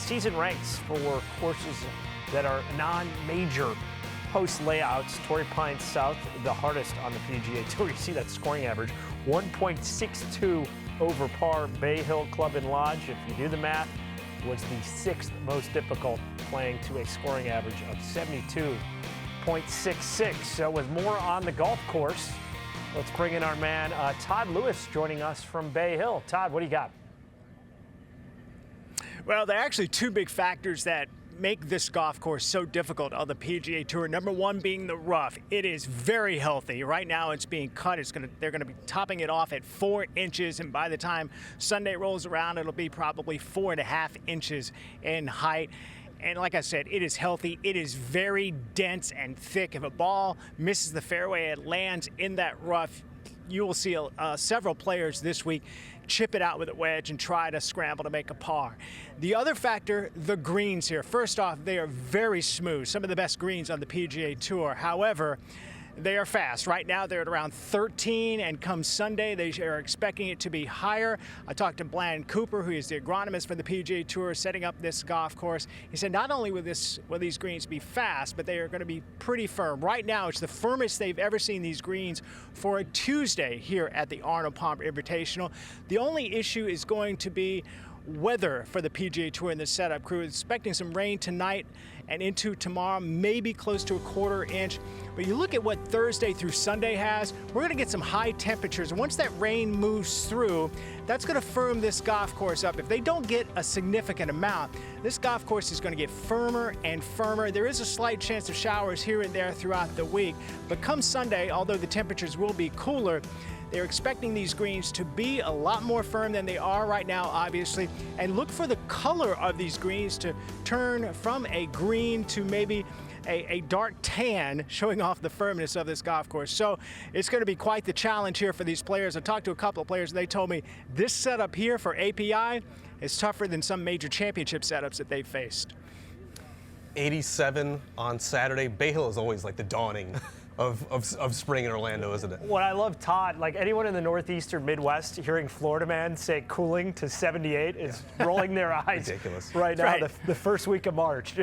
season ranks for courses that are non-major post layouts. Torrey Pines South, the hardest on the PGA Tour. You see that scoring average, 1.62 over par. Bay Hill Club and Lodge, if you do the math, was the sixth most difficult, playing to a scoring average of 72.66. So with more on the golf course, let's bring in our man Todd Lewis joining us from Bay Hill. Todd, what do you got? Well, there are actually two big factors that make this golf course so difficult on the PGA Tour. Number one being the rough. It is very healthy. Right now it's being cut. They're going to be topping it off at 4 inches, and by the time Sunday rolls around, it'll be probably 4.5 inches in height. And like I said, it is healthy. It is very dense and thick. If a ball misses the fairway, it lands in that rough. You will see several players this week chip it out with a wedge and try to scramble to make a par. The other factor, the greens here. First off, they are very smooth, some of the best greens on the PGA Tour. However, they are fast. Right now, they're at around 13, and come Sunday, they are expecting it to be higher. I talked to Bland Cooper, who is the agronomist for the PGA Tour, setting up this golf course. He said not only will these greens be fast, but they are going to be pretty firm. Right now, it's the firmest they've ever seen these greens for a Tuesday here at the Arnold Palmer Invitational. The only issue is going to be weather for the PGA Tour and the setup crew. Expecting some rain tonight and into tomorrow, maybe close to a 1/4 inch. But you look at what Thursday through Sunday has, we're going to get some high temperatures. And once that rain moves through, that's going to firm this golf course up. If they don't get a significant amount, this golf course is going to get firmer and firmer. There is a slight chance of showers here and there throughout the week. But come Sunday, although the temperatures will be cooler, they're expecting these greens to be a lot more firm than they are right now, obviously. And look for the color of these greens to turn from a green to maybe a dark tan, showing off the firmness of this golf course. So it's going to be quite the challenge here for these players. I talked to a couple of players, and they told me this setup here for API is tougher than some major championship setups that they've faced. 87 on Saturday. Bay Hill is always like the dawning of spring in Orlando, isn't it? What I love, Todd, like anyone in the Northeastern Midwest hearing Florida man say cooling to 78 is rolling their eyes. Ridiculous. Right now, right. The first week of March.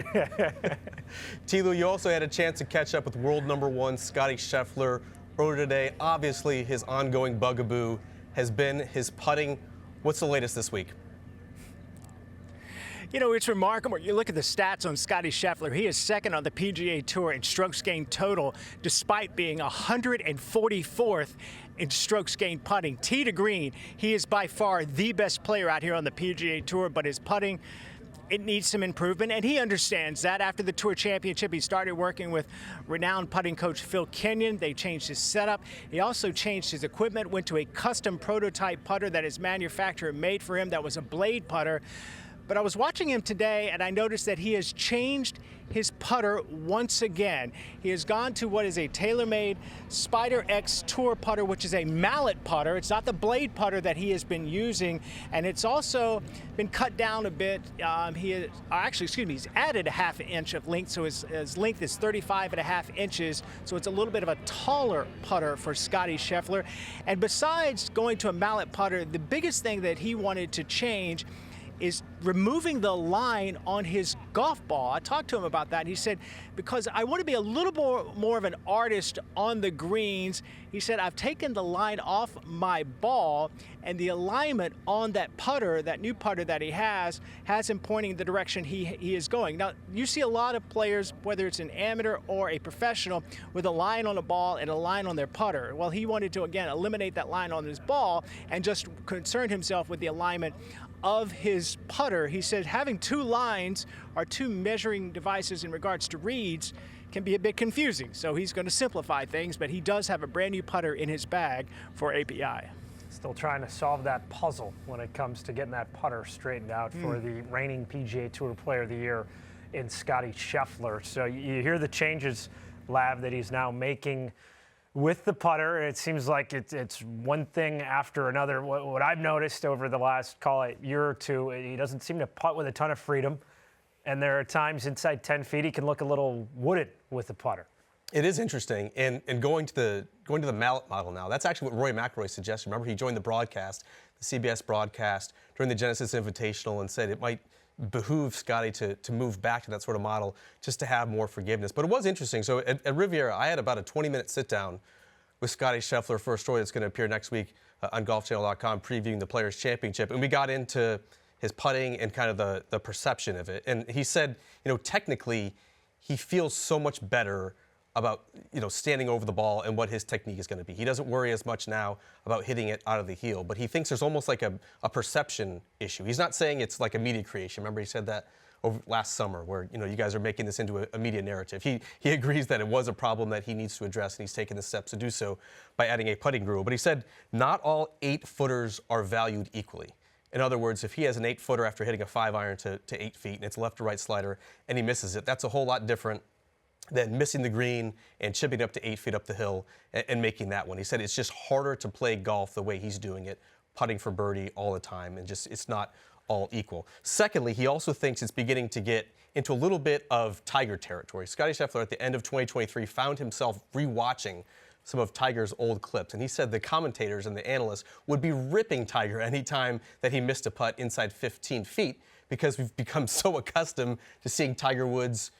T-Lou, you also had a chance to catch up with world #1 Scottie Scheffler earlier today. Obviously, his ongoing bugaboo has been his putting. What's the latest this week? You know, it's remarkable. You look at the stats on Scottie Scheffler. He is second on the PGA Tour in strokes gained total, despite being 144th in strokes gained putting. Tee to green, he is by far the best player out here on the PGA Tour, but his putting, it needs some improvement, and he understands that. After the Tour Championship, he started working with renowned putting coach Phil Kenyon. They changed his setup. He also changed his equipment, went to a custom prototype putter that his manufacturer made for him that was a blade putter. But I was watching him today, and I noticed that he has changed his putter once again. He has gone to what is a tailor-made Spider X Tour putter, which is a mallet putter. It's not the blade putter that he has been using, and it's also been cut down a bit. He's added a 1/2 inch of length, so his length is 35.5 inches, so it's a little bit of a taller putter for Scottie Scheffler. And besides going to a mallet putter, the biggest thing that he wanted to change is removing the line on his golf ball. I talked to him about that. He said, because I want to be a little more of an artist on the greens. He said, I've taken the line off my ball, and the alignment on that putter, that new putter that he has him pointing the direction he is going. Now, you see a lot of players, whether it's an amateur or a professional, with a line on the ball and a line on their putter. Well, he wanted to, again, eliminate that line on his ball and just concern himself with the alignment of his putter. He said having two lines or two measuring devices in regards to reads can be a bit confusing. So he's going to simplify things, but he does have a brand new putter in his bag for API. Still trying to solve that puzzle when it comes to getting that putter straightened out for the reigning PGA Tour Player of the Year in Scottie Scheffler. So you hear the changes, Lav, that he's now making with the putter. It seems like it's one thing after another. What I've noticed over the last, call it, year or two, he doesn't seem to putt with a ton of freedom. And there are times inside 10 feet he can look a little wooded with the putter. It is interesting, and going to the mallet model now. That's actually what Rory McIlroy suggested. Remember, he joined the broadcast, the CBS broadcast during the Genesis Invitational, and said it might behooves Scottie to move back to that sort of model just to have more forgiveness. But it was interesting. So at Riviera, I had about a 20-minute sit-down with Scottie Scheffler for a story that's going to appear next week on golfchannel.com previewing the Players' Championship. And we got into his putting and kind of the perception of it. And he said, technically, he feels so much better about, standing over the ball and what his technique is going to be. He doesn't worry as much now about hitting it out of the heel, but he thinks there's almost like a perception issue. He's not saying it's like a media creation. Remember he said that over last summer where, you guys are making this into a media narrative. He agrees that it was a problem that he needs to address, and he's taken the steps to do so by adding a putting rule. But he said not all 8-footers are valued equally. In other words, if he has an 8-footer after hitting a 5-iron to 8 feet and it's left to right slider and he misses it, that's a whole lot different than missing the green and chipping up to 8 feet up the hill and making that one. He said it's just harder to play golf the way he's doing it, putting for birdie all the time, and just it's not all equal. Secondly, he also thinks it's beginning to get into a little bit of Tiger territory. Scottie Scheffler at the end of 2023 found himself rewatching some of Tiger's old clips, and he said the commentators and the analysts would be ripping Tiger anytime that he missed a putt inside 15 feet because we've become so accustomed to seeing Tiger Woods,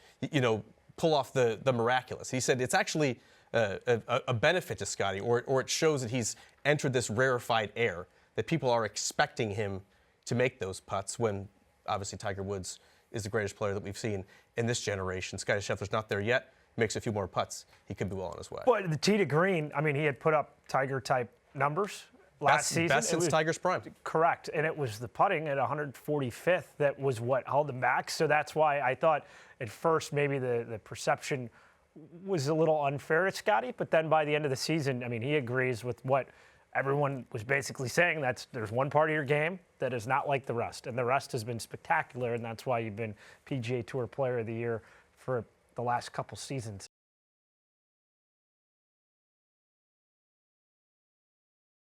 pull off the miraculous. He said it's actually a benefit to Scottie, or it shows that he's entered this rarefied air, that people are expecting him to make those putts when obviously Tiger Woods is the greatest player that we've seen in this generation. Scottie Scheffler's not there yet. Makes a few more putts. He could be well on his way. But the tee to green, he had put up Tiger-type numbers last season. Best since Tiger's prime. Correct. And it was the putting at 145th that was what held him back. So that's why I thought at first maybe the perception was a little unfair to Scottie. But then by the end of the season, he agrees with what everyone was basically saying. There's one part of your game that is not like the rest. And the rest has been spectacular. And that's why you've been PGA Tour Player of the Year for the last couple seasons.